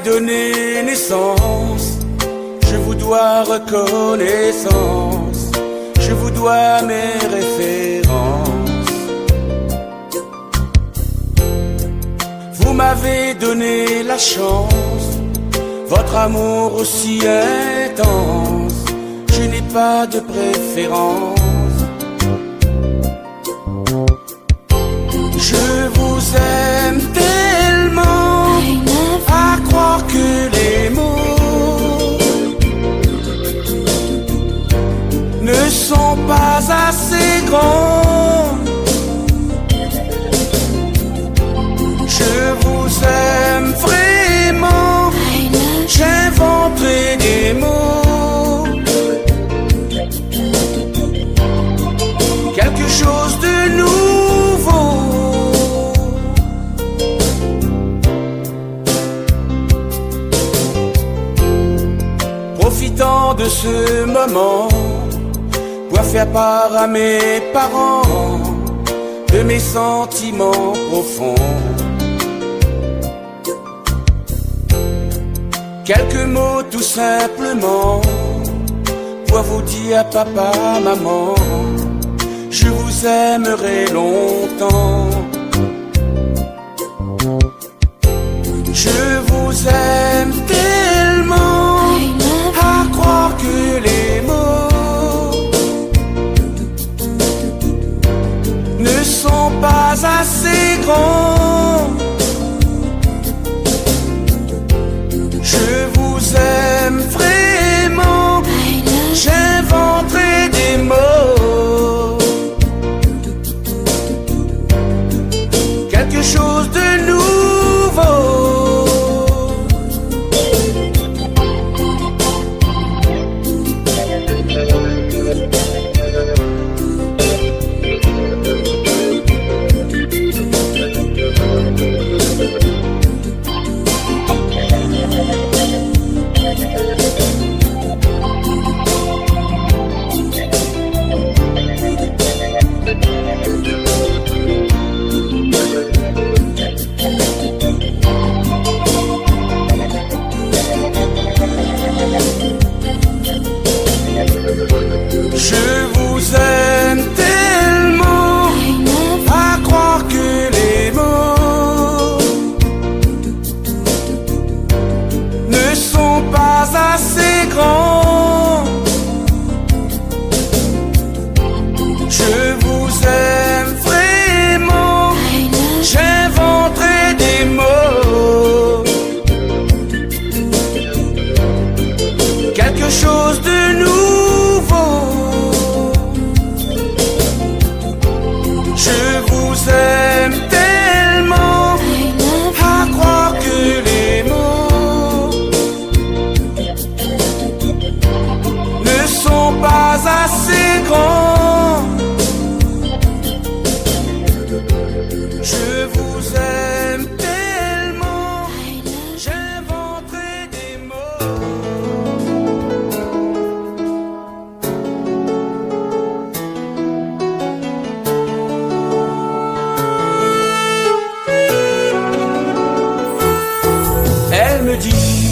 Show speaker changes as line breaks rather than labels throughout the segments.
donné naissance, je vous dois reconnaissance, je vous dois mes références. Vous m'avez donné la chance, votre amour aussi intense, je n'ai pas de préférence. Je vous aime tellement, à croire que les mots ne sont pas assez grands. Je vous aime vraiment, j'inventerai des mots, quelque chose de nouveau. Profitant de ce moment pour faire part à mes parents de mes sentiments profonds. Quelques mots tout simplement pour vous dire papa, maman, je vous aimerai longtemps. Je vous aime tellement, à croire que les mots ne sont pas assez grands. Je vous aime vraiment, j'inventerai des mots, quelque chose de nouveau. Je vous aime tellement, à croire que les mots ne sont pas assez grands. Je vous aime vraiment, j'inventerai des mots, quelque chose de nouveau. Je vous aime tellement, à croire que les mots ne sont pas assez grands. Je vous aime tellement, j'inventerai des mots. Elle me dit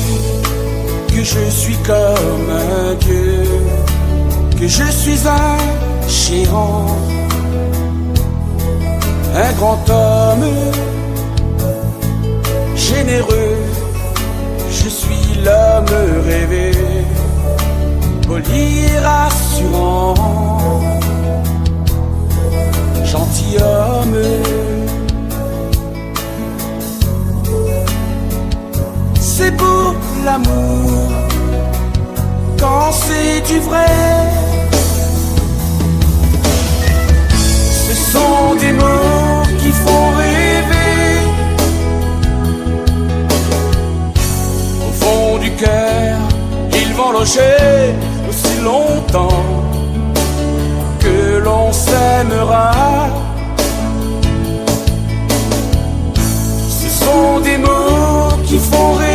que je suis comme un dieu, que je suis un géant, un grand homme généreux. Je suis l'homme rêvé, poli et rassurant, gentilhomme. C'est beau l'amour quand c'est du vrai. Ce sont des mots qui font rêver. Au fond du cœur, ils vont loger aussi longtemps que l'on s'aimera. Ce sont des mots qui font rêver.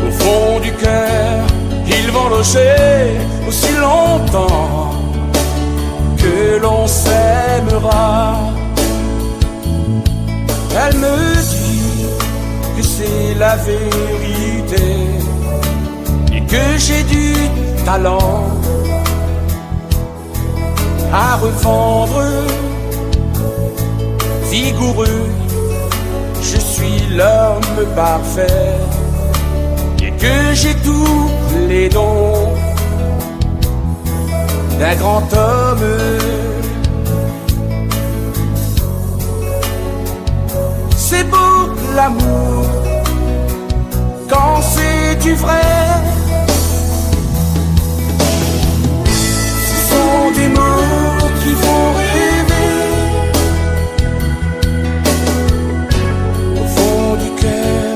Au fond du cœur, ils vont loger aussi longtemps que l'on s'aimera. Elle me dit que c'est la vérité et que j'ai du talent à revendre. Vigoureux, je suis l'homme parfait et que j'ai tous les dons d'un grand homme. C'est beau l'amour quand c'est du vrai. Ce sont des mots qui font rêver. Au fond du cœur,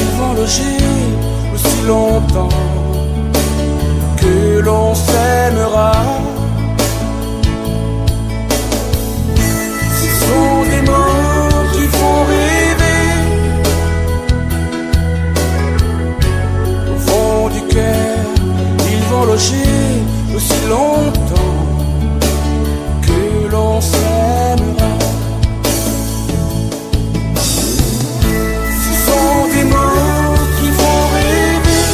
ils vont loger aussi longtemps que l'on s'aimera. Ce sont des mots qui font rêver. Au fond du cœur, ils vont loger aussi longtemps que l'on s'aimera. Ce sont des mots qui font rêver.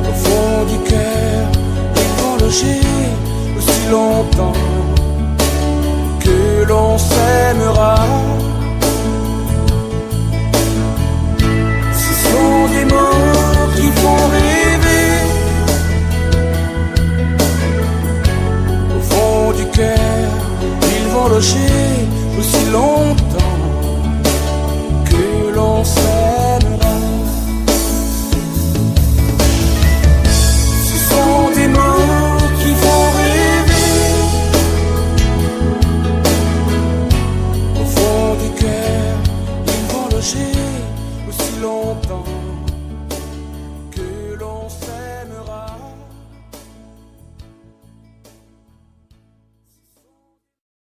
Au fond du cœur, ils vont loger aussi longtemps que l'on s'aimera. Ce sont des mots qui font rêver. Au fond du cœur, ils vont loger aussi longtemps que l'on s'aimera. Ce sont des mots qui font rêver. Au fond du cœur, ils vont loger aussi longtemps